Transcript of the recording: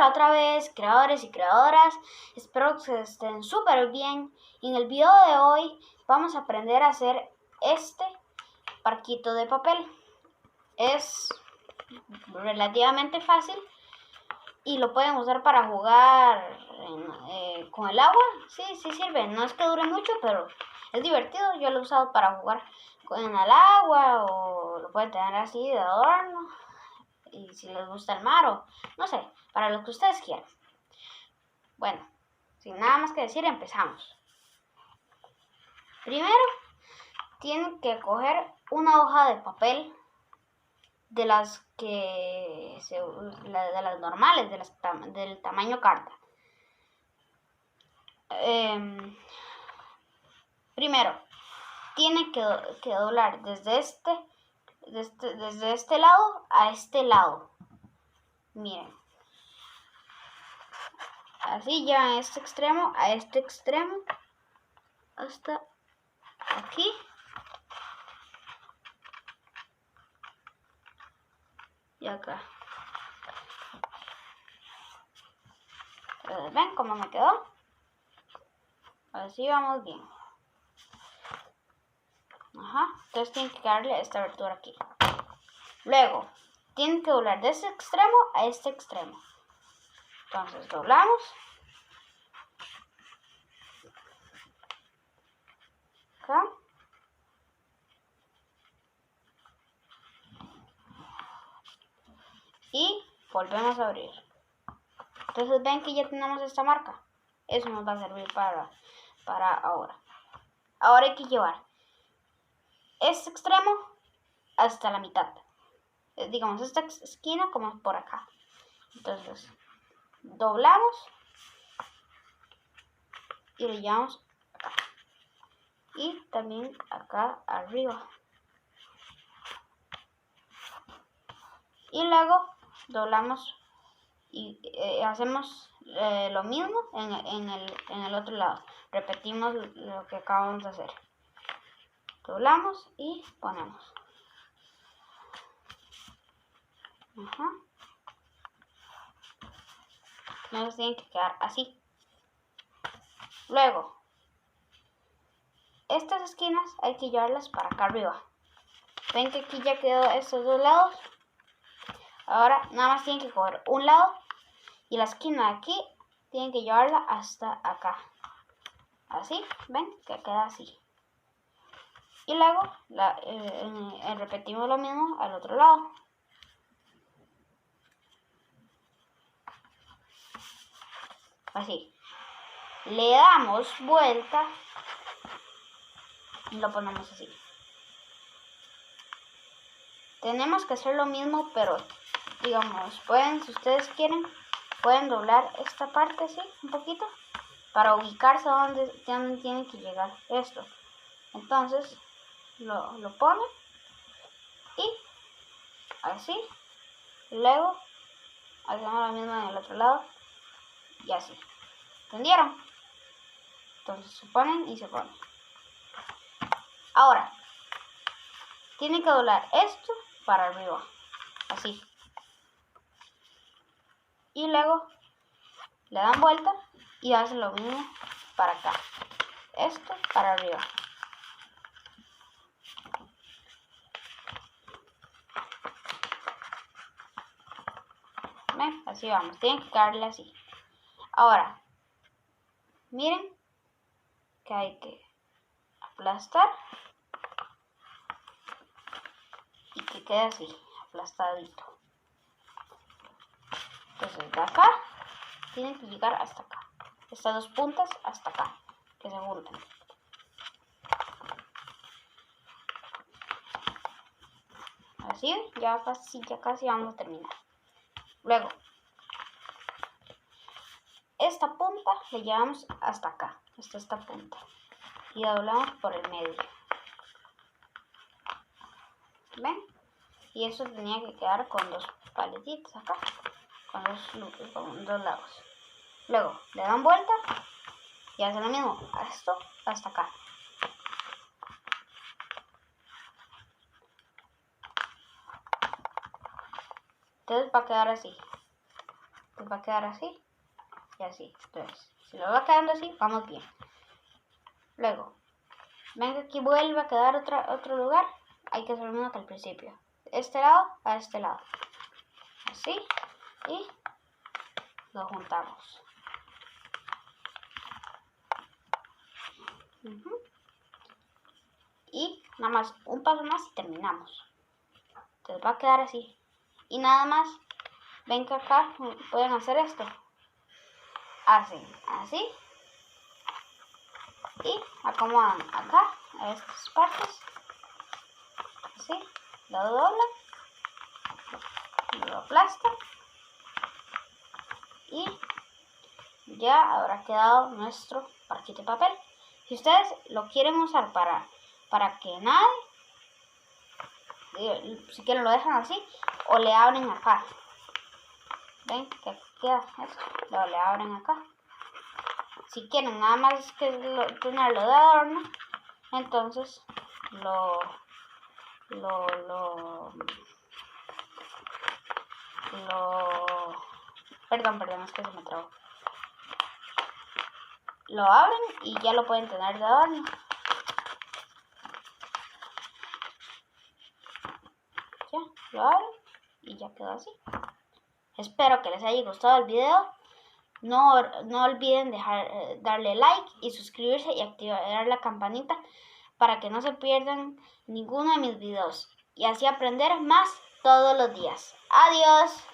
Hola otra vez, creadores y creadoras, espero que estén súper bien. En el video de hoy vamos a aprender a hacer este barquito de papel. Es relativamente fácil y lo pueden usar para jugar con el agua. Sí sirve, no es que dure mucho, pero es divertido. Yo lo he usado para jugar con el agua o lo pueden tener así de adorno. Y si les gusta el mar o no sé, para lo que ustedes quieran. Bueno, sin nada más que decir, empezamos. Primero, tienen que coger una hoja de papel de las que de las normales, del tamaño carta. Primero, tienen que doblar desde este lado a este lado. Miren. Así llevan este extremo a este extremo hasta aquí. Y acá. ¿Ven cómo me quedó? Así vamos bien. Entonces tienen que darle esta abertura aquí. Luego, tienen que doblar de este extremo a este extremo. Entonces doblamos. Acá. Y volvemos a abrir. Entonces ven que ya tenemos esta marca. Eso nos va a servir para ahora. Ahora hay que llevar este extremo hasta la mitad. Digamos, esta esquina como por acá. Entonces, doblamos y lo llevamos acá. Y también acá arriba. Y luego doblamos y hacemos lo mismo en el otro lado. Repetimos lo que acabamos de hacer. Doblamos y ponemos. Nos tienen que quedar así. Luego, estas esquinas hay que llevarlas para acá arriba. Ven que aquí ya quedó estos dos lados. Ahora nada más tienen que coger un lado y la esquina de aquí tienen que llevarla hasta acá. Así, ven que queda así. Y luego repetimos lo mismo al otro lado. Así. Le damos vuelta y lo ponemos así. Tenemos que hacer lo mismo, pero digamos, si ustedes quieren, pueden doblar esta parte así un poquito para ubicarse donde tienen que llegar esto. Entonces lo ponen y así. Luego hacemos lo mismo en el otro lado y así. ¿Entendieron? Entonces se ponen y se ponen. Ahora tienen que doblar esto para arriba, así. Y luego le dan vuelta y hacen lo mismo para acá. Esto para arriba. ¿Ven? Así vamos. Tienen que quedarle así. Ahora, miren que hay que aplastar y que quede así, aplastadito. Entonces de acá tienen que llegar hasta acá. Estas dos puntas hasta acá, que se juntan. Así, ya casi vamos a terminar. Luego, esta punta la llevamos hasta acá, hasta esta punta. Y doblamos por el medio. ¿Ven? Y eso tenía que quedar con dos paletitas acá, con dos lados. Luego le dan vuelta y hacen lo mismo, esto hasta acá. Entonces va a quedar así. Pues va a quedar así y así. Entonces, si lo va quedando así, vamos bien. Luego, ven que aquí vuelve a quedar otro lugar. Hay que hacer lo mismo que al principio. De este lado a este lado. Así. Y lo juntamos. Y nada más un paso más y terminamos. Entonces va a quedar así. Y nada más, ven que acá pueden hacer esto. Hacen así. Y acomodan acá a estas partes. Así. Lo doblan. Lo aplastan. Y ya habrá quedado nuestro parquito de papel. Si ustedes lo quieren usar para que nade, si quieren lo dejan así o le abren acá. Ven que queda eso, le abren acá. Si quieren nada más que tenerlo de adorno, entonces perdón, es que se me trabó. Lo abren y ya lo pueden tener de adorno. Ya, lo abren y ya quedó así. Espero que les haya gustado el video. No olviden darle like y suscribirse y activar la campanita para que no se pierdan ninguno de mis videos y así aprender más todos los días. Adiós.